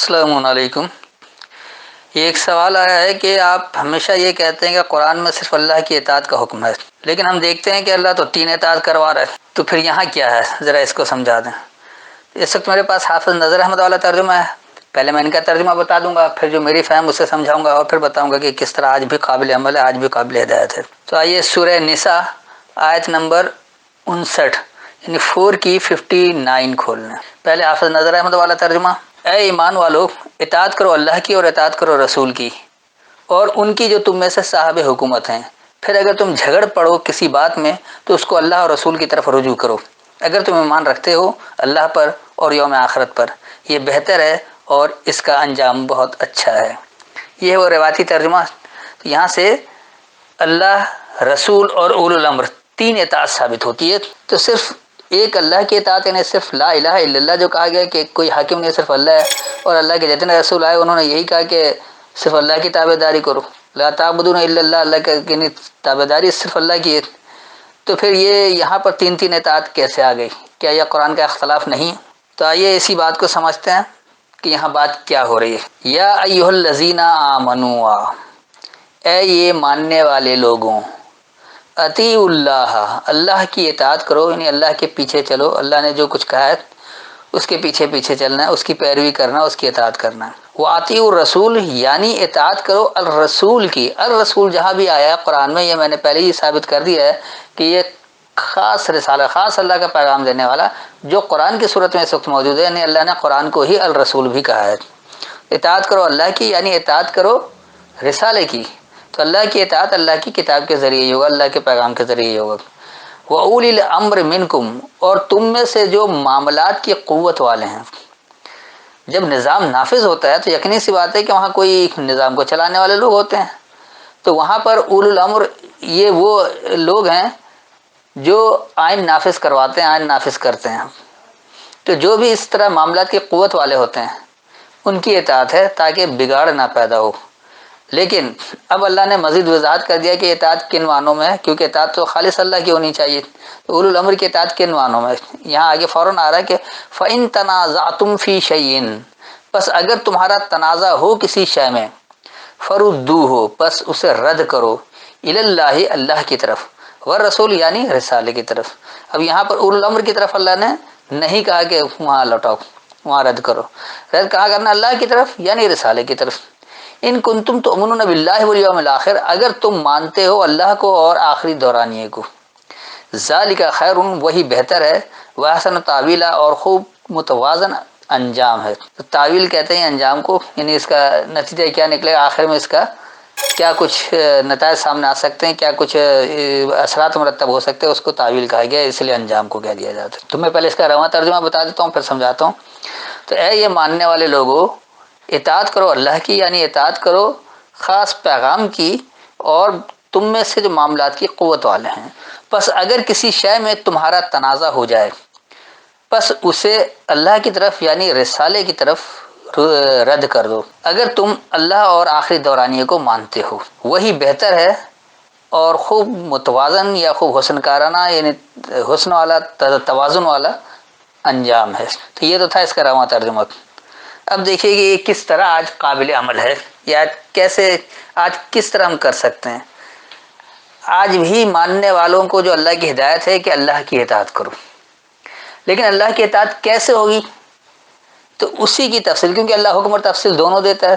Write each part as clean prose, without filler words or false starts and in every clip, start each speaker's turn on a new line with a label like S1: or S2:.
S1: السلام علیکم۔ یہ ایک سوال آیا ہے کہ آپ ہمیشہ یہ کہتے ہیں کہ قرآن میں صرف اللہ کی اطاعت کا حکم ہے، لیکن ہم دیکھتے ہیں کہ اللہ تو 3 اطاعت کروا رہا ہے، تو پھر یہاں کیا ہے؟ ذرا اس کو سمجھا دیں۔ اس وقت میرے پاس حافظ نظر احمد والا ترجمہ ہے، پہلے میں ان کا ترجمہ بتا دوں گا، پھر جو میری فہم اسے سمجھاؤں گا، اور پھر بتاؤں گا کہ کس طرح آج بھی قابل عمل ہے، آج بھی قابل ہدایت ہے۔ تو آئیے سورہ نساء آیت نمبر 59 یعنی 4 کی 59 کھول لیں۔ پہلے حافظ نظر احمد والا ترجمہ: اے ایمان والو، اطاعت کرو اللہ کی اور اطاعت کرو رسول کی اور ان کی جو تم میں سے صاحب حکومت ہیں۔ پھر اگر تم جھگڑ پڑو کسی بات میں تو اس کو اللہ اور رسول کی طرف رجوع کرو، اگر تم ایمان رکھتے ہو اللہ پر اور یوم آخرت پر، یہ بہتر ہے اور اس کا انجام بہت اچھا ہے۔ یہ ہے وہ روایتی ترجمہ۔ یہاں سے اللہ، رسول اور اولو الامر 3 اطاعت ثابت ہوتی ہے۔ تو صرف ایک اللہ کی اطاعت، یعنی صرف لا الہ الا اللہ جو کہا گیا کہ کوئی حاکم نہیں صرف اللہ ہے، اور اللہ کے جتنے رسول آئے انہوں نے یہی کہا کہ صرف اللہ کی تابع داری کرو، لا تعبدون الا اللہ، اللہ کی تابع داری صرف اللہ کی ہے۔ تو پھر یہ یہاں پر 3 اطاعت کیسے آ گئی؟ کیا یہ قرآن کا اختلاف نہیں؟ تو آئیے اسی بات کو سمجھتے ہیں کہ یہاں بات کیا ہو رہی ہے۔ یا ایھا الذین آمنوا، اے یہ ماننے والے لوگوں، اطیعوا اللہ، اللہ کی اطاعت کرو، یعنی اللہ کے پیچھے چلو، اللہ نے جو کچھ کہا ہے اس کے پیچھے پیچھے چلنا ہے، اس کی پیروی کرنا، اس کی اطاعت کرنا ہے۔ وَأَطِیعُوا الرَّسُولَ، یعنی اطاعت کرو الرسول کی۔ الرسول جہاں بھی آیا ہے قرآن میں، یہ میں نے پہلے ہی ثابت کر دیا ہے کہ یہ خاص رسالہ، خاص اللہ کا پیغام دینے والا جو قرآن کی صورت میں اس وقت موجود ہے، یعنی اللہ نے قرآن کو ہی الرسول بھی کہا ہے۔ اطاعت کرو اللہ کی، یعنی اطاعت کرو رسالے کی۔ تو اللہ کی اطاعت اللہ کی کتاب کے ذریعے ہی ہوگا، اللہ کے پیغام کے ذریعے ہی ہوگا۔ وَأُولِي الْأَمْرِ مِنْكُمْ، اور تم میں سے جو معاملات کی قوت والے ہیں۔ جب نظام نافذ ہوتا ہے تو یقینی سی بات ہے کہ وہاں کوئی نظام کو چلانے والے لوگ ہوتے ہیں، تو وہاں پر اولو الامر یہ وہ لوگ ہیں جو آئین نافذ کرواتے ہیں، آئین نافذ کرتے ہیں۔ تو جو بھی اس طرح معاملات کی قوت والے ہوتے ہیں ان کی اطاعت ہے تاکہ بگاڑ نہ پیدا ہو۔ لیکن اب اللہ نے مزید وضاحت کر دیا کہ اطاعت کن معنوں میں ہے، کیونکہ اطاعت تو خالص اللہ کی ہونی چاہیے۔ تو اولو الامر کی اطاعت کن معنوں میں؟ یہاں آگے فوراً آ رہا ہے کہ فَإِن تَنَازَعْتُمْ فِي شَيْءٍ، پس اگر تمہارا تنازع ہو کسی شے میں، فَرُدُّوهُ، پس اسے رد کرو، إِلَى اللَّهِ، اللہ کی طرف، والرسول یعنی رسالے کی طرف۔ اب یہاں پر اولو الامر کی طرف اللہ نے نہیں کہا کہ وہاں لوٹاؤ، وہاں رد کرو، رد کہاں کرنا؟ اللہ کی طرف یعنی رسالے کی طرف۔ ان کنتم تؤمنون باللہ والیوم الآخر، اگر تم مانتے ہو اللہ کو اور آخری دورانیے کو، ذالک خیر، وہی بہتر ہے، واحسن تاویلا، اور خوب متوازن انجام ہے۔ تو تاویل کہتے ہیں انجام کو، یعنی اس کا نتیجہ کیا نکلے گا آخر میں، اس کا کیا کچھ نتائج سامنے آ سکتے ہیں، کیا کچھ اثرات مرتب ہو سکتے ہیں، اس کو تاویل کہا گیا، اس لیے انجام کو کہہ دیا جاتا ہے۔ تو میں پہلے اس کا رواں ترجمہ بتا دیتا ہوں پھر سمجھاتا ہوں۔ تو اے یہ ماننے والے لوگوں، اطاعت کرو اللہ کی، یعنی اطاعت کرو خاص پیغام کی، اور تم میں سے جو معاملات کی قوت والے ہیں، پس اگر کسی شے میں تمہارا تنازع ہو جائے، پس اسے اللہ کی طرف یعنی رسالے کی طرف رد کر دو، اگر تم اللہ اور آخری دورانیے کو مانتے ہو، وہی بہتر ہے اور خوب متوازن یا خوب حسن کارانہ، یعنی حسن والا، توازن والا انجام ہے۔ تو یہ تو تھا اس کا رواں ترجمہ۔ اب دیکھیے کہ یہ کس طرح آج قابل عمل ہے، یا کیسے آج کس طرح ہم کر سکتے ہیں۔ آج بھی ماننے والوں کو جو اللہ کی ہدایت ہے کہ اللہ کی اطاعت کرو، لیکن اللہ کی اطاعت کیسے ہوگی؟ تو اسی کی تفصیل، کیونکہ اللہ حکم اور تفصیل دونوں دیتا ہے،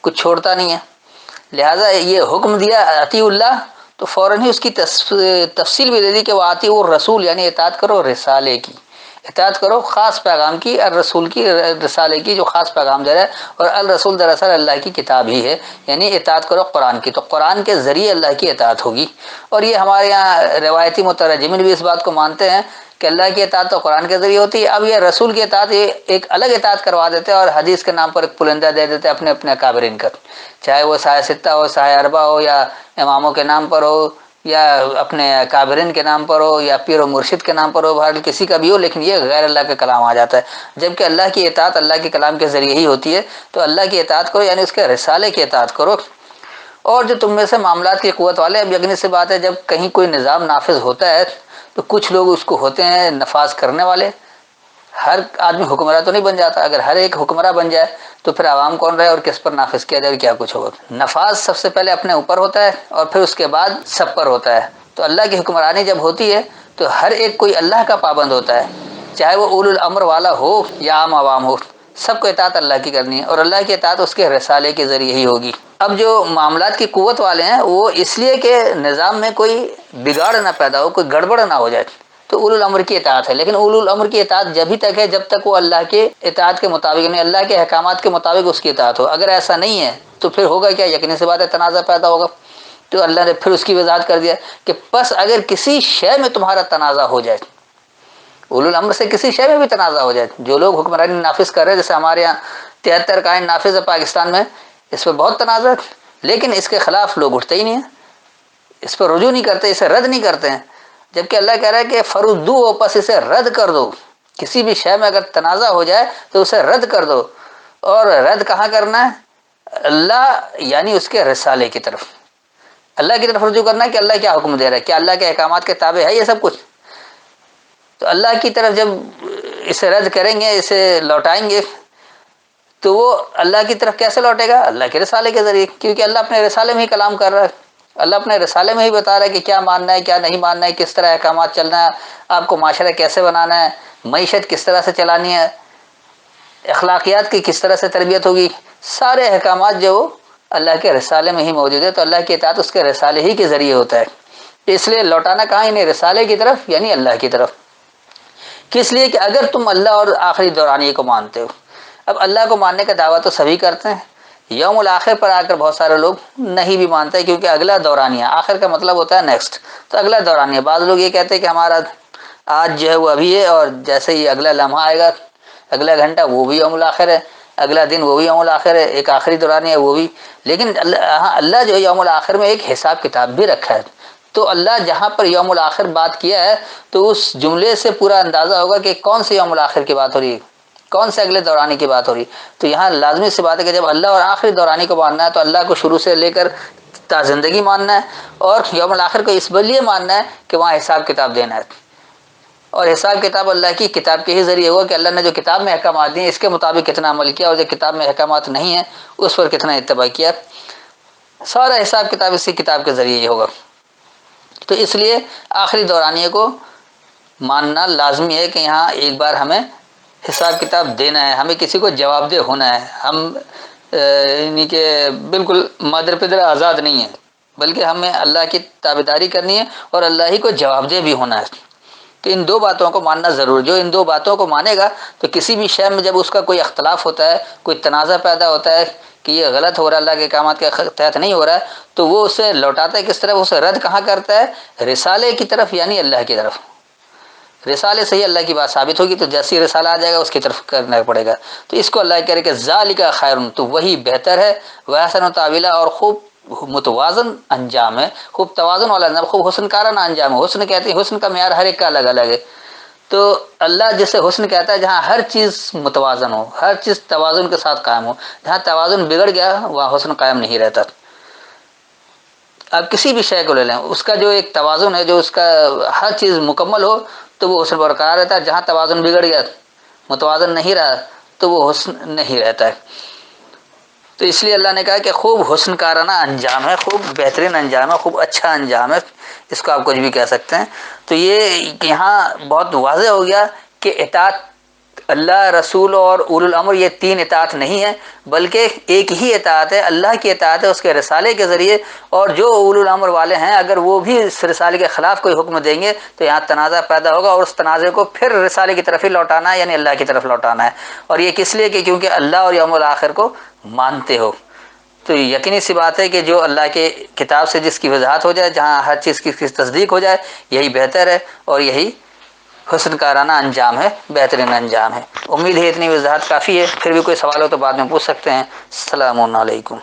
S1: کچھ چھوڑتا نہیں ہے، لہٰذا یہ حکم دیا اطیعوا اللہ تو فوراً ہی اس کی تفصیل بھی دے دی کہ وہ اطیعوا الرسول، یعنی اطاعت کرو رسالے کی، اطاعت کرو خاص پیغام کی، الرسول کی، رسالے کی جو خاص پیغام دے رہا ہے، اور الرسول دراصل اللہ کی کتاب ہی ہے، یعنی اطاعت کرو قرآن کی، تو قرآن کے ذریعے اللہ کی اطاعت ہوگی۔ اور یہ ہمارے یہاں روایتی مترجمین بھی اس بات کو مانتے ہیں کہ اللہ کی اطاعت تو قرآن کے ذریعے ہوتی ہے۔ اب یہ رسول کی اطاعت ایک الگ اطاعت کروا دیتے ہیں، اور حدیث کے نام پر ایک پلندہ دے دیتے ہیں اپنے اپنے اکابرین کا، چاہے وہ سایہ ستہ ہو، سایہ اربع ہو، یا اماموں کے نام پر ہو، یا اپنے اکابرین کے نام پر ہو، یا پیر و مرشد کے نام پر ہو، بہرحال کسی کا بھی ہو، لیکن یہ غیر اللہ کا کلام آ جاتا ہے، جبکہ اللہ کی اطاعت اللہ کے کلام کے ذریعے ہی ہوتی ہے۔ تو اللہ کی اطاعت کرو یعنی اس کے رسالے کی اطاعت کرو، اور جو تم میں سے معاملات کی قوت والے، اب یقینی سی بات ہے جب کہیں کوئی نظام نافذ ہوتا ہے تو کچھ لوگ اس کو ہوتے ہیں نفاذ کرنے والے، ہر آدمی حکمراں تو نہیں بن جاتا، اگر ہر ایک حکمراں بن جائے تو پھر عوام کون رہے اور کس پر نافذ کیا جائے، کیا کچھ ہوگا۔ نفاذ سب سے پہلے اپنے اوپر ہوتا ہے اور پھر اس کے بعد سب پر ہوتا ہے۔ تو اللہ کی حکمرانی جب ہوتی ہے تو ہر ایک کوئی اللہ کا پابند ہوتا ہے، چاہے وہ اولو الامر والا ہو یا عام عوام ہو، سب کو اطاعت اللہ کی کرنی ہے، اور اللہ کی اطاعت اس کے رسالے کے ذریعے ہی ہوگی۔ اب جو معاملات کی قوت والے ہیں وہ اس لیے کہ نظام میں کوئی بگاڑ نہ پیدا ہو، کوئی گڑبڑ نہ ہو جائے، تو اولو الامر کی اطاعت ہے۔ لیکن اولو الامر کی اطاعت جبھی تک ہے جب تک وہ اللہ کے اطاعت کے مطابق، یعنی اللہ کے احکامات کے مطابق اس کی اطاعت ہو۔ اگر ایسا نہیں ہے تو پھر ہوگا کیا؟ یقینی سی بات ہے تنازع پیدا ہوگا۔ تو اللہ نے پھر اس کی وضاحت کر دیا کہ پس اگر کسی شے میں تمہارا تنازع ہو جائے، اولو الامر سے کسی شے میں بھی تنازع ہو جائے، جو لوگ حکمرانی نافذ کر رہے ہیں، جیسے ہمارے یہاں 73 قائم نافذ ہے پاکستان میں، اس پہ بہت تنازع ہے، لیکن اس کے خلاف لوگ اٹھتے ہی نہیں ہیں، اس پر رجوع نہیں کرتے، اسے رد نہیں کرتے ہیں، جبکہ اللہ کہہ رہا ہے کہ فردو، پس اسے رد کر دو۔ کسی بھی شے میں اگر تنازع ہو جائے تو اسے رد کر دو، اور رد کہاں کرنا ہے؟ اللہ یعنی اس کے رسالے کی طرف، اللہ کی طرف رجوع کرنا ہے کہ اللہ کیا حکم دے رہا ہے، کیا اللہ کے احکامات کے تابع ہے یہ سب کچھ؟ تو اللہ کی طرف جب اسے رد کریں گے، اسے لوٹائیں گے، تو وہ اللہ کی طرف کیسے لوٹے گا؟ اللہ کے رسالے کے ذریعے، کیونکہ اللہ اپنے رسالے میں ہی کلام کر رہا ہے، اللہ اپنے رسالے میں ہی بتا رہا ہے کہ کیا ماننا ہے، کیا نہیں ماننا ہے، کس طرح احکامات چلنا ہے، آپ کو معاشرہ کیسے بنانا ہے، معیشت کس طرح سے چلانی ہے، اخلاقیات کی کس طرح سے تربیت ہوگی، سارے احکامات جو اللہ کے رسالے میں ہی موجود ہے۔ تو اللہ کی اطاعت اس کے رسالے ہی کے ذریعے ہوتا ہے، اس لیے لوٹانا کہاں؟ انہیں رسالے کی طرف، یعنی اللہ کی طرف۔ کس لیے کہ اگر تم اللہ اور آخری دورانیے کو مانتے ہو، اب اللہ کو ماننے کا دعویٰ تو سبھی کرتے ہیں، یوم الآخر پر آ کر بہت سارے لوگ نہیں بھی مانتے، کیونکہ اگلا دورانیہ، آخر کا مطلب ہوتا ہے نیکسٹ، تو اگلا دورانیہ، بعض لوگ یہ کہتے ہیں کہ ہمارا آج جو ہے وہ ابھی ہے، اور جیسے ہی اگلا لمحہ آئے گا، اگلا گھنٹہ، وہ بھی یوم الآخر ہے، اگلا دن وہ بھی یوم الآخر ہے، ایک آخری دورانیہ ہے وہ بھی۔ لیکن اللہ جو ہے یوم الآخر میں ایک حساب کتاب بھی رکھا ہے، تو اللہ جہاں پر یوم الآخر بات کیا ہے تو اس جملے سے پورا اندازہ ہوگا کہ کون سے یوم الآخر کی بات ہو رہی ہے، کون سے اگلے دورانی کی بات ہو رہی ہے۔ تو یہاں لازمی سی بات ہے کہ جب اللہ اور آخری دورانی کو ماننا ہے تو اللہ کو شروع سے لے کر تا زندگی ماننا ہے، اور یوم الآخر کو اس لیے ماننا ہے کہ وہاں حساب کتاب دینا ہے، اور حساب کتاب اللہ کی کتاب کے ہی ذریعے ہوگا کہ اللہ نے جو کتاب میں احکامات دیے اس کے مطابق کتنا عمل کیا، اور جو کتاب میں احکامات نہیں ہیں اس پر کتنا اتباع کیا، سارا حساب کتاب اسی کتاب کے ذریعے ہی ہوگا۔ تو اس لیے آخری دورانیے کو ماننا لازمی ہے کہ یہاں ایک بار ہمیں حساب کتاب دینا ہے، ہمیں کسی کو جواب دہ ہونا ہے، ہم یعنی کہ بالکل مادر پدر آزاد نہیں ہیں، بلکہ ہمیں اللہ کی تابعداری کرنی ہے اور اللہ ہی کو جواب دہ بھی ہونا ہے۔ تو ان دو باتوں کو ماننا ضرور، جو ان دو باتوں کو مانے گا تو کسی بھی شے میں جب اس کا کوئی اختلاف ہوتا ہے، کوئی تنازع پیدا ہوتا ہے کہ یہ غلط ہو رہا ہے، اللہ کے احکامات کے تحت نہیں ہو رہا ہے، تو وہ اسے لوٹاتا ہے کس طرف؟ اسے رد کہاں کرتا ہے؟ رسالے کی طرف، یعنی اللہ کی طرف۔ رسالے سے ہی اللہ کی بات ثابت ہوگی، تو جیسی رسالہ آ جائے گا اس کی طرف کرنا پڑے گا۔ تو اس کو اللہ کہہ رہے کہ ذالک خیر، تو وہی بہتر ہے، وَأَحْسَنُ تَأْوِيلًا، اور خوب متوازن انجام ہے، خوب توازن والا انجام، خوب حسن کارانہ انجام ہے۔ حسن کہتے ہیں، حسن کا معیار ہر ایک کا الگ الگ ہے، تو اللہ جسے حسن کہتا ہے جہاں ہر چیز متوازن ہو، ہر چیز توازن کے ساتھ قائم ہو، جہاں توازن بگڑ گیا وہاں حسن قائم نہیں رہتا۔ آپ کسی بھی شے کو لے لیں، اس کا جو ایک توازن ہے، جو اس کا ہر چیز مکمل ہو تو وہ حسن برقرار رہتا ہے، جہاں توازن بگڑ گیا، متوازن نہیں رہا، تو وہ حسن نہیں رہتا ہے۔ تو اس لیے اللہ نے کہا کہ خوب حسن کارانہ انجام ہے، خوب بہترین انجام ہے، خوب اچھا انجام ہے، اس کو آپ کچھ بھی کہہ سکتے ہیں۔ تو یہ یہاں بہت واضح ہو گیا کہ اطاعت اللہ، رسول اور اولو الامر، یہ تین اطاعت نہیں ہے، بلکہ ایک ہی اطاعت ہے، اللہ کی اطاعت ہے اس کے رسالے کے ذریعے، اور جو اولو الامر والے ہیں اگر وہ بھی اس رسالے کے خلاف کوئی حکم دیں گے تو یہاں تنازع پیدا ہوگا، اور اس تنازع کو پھر رسالے کی طرف ہی لوٹانا ہے، یعنی اللہ کی طرف لوٹانا ہے۔ اور یہ کس لیے کہ کیونکہ اللہ اور یوم الآخر کو مانتے ہو۔ تو یقینی سی بات ہے کہ جو اللہ کے کتاب سے جس کی وضاحت ہو جائے، جہاں ہر چیز کی تصدیق ہو جائے، یہی بہتر ہے، اور یہی حسن کارانہ انجام ہے، بہترین انجام ہے۔ امید ہے اتنی وضاحت کافی ہے، پھر بھی کوئی سوال ہو تو بعد میں پوچھ سکتے ہیں۔ السلام علیکم۔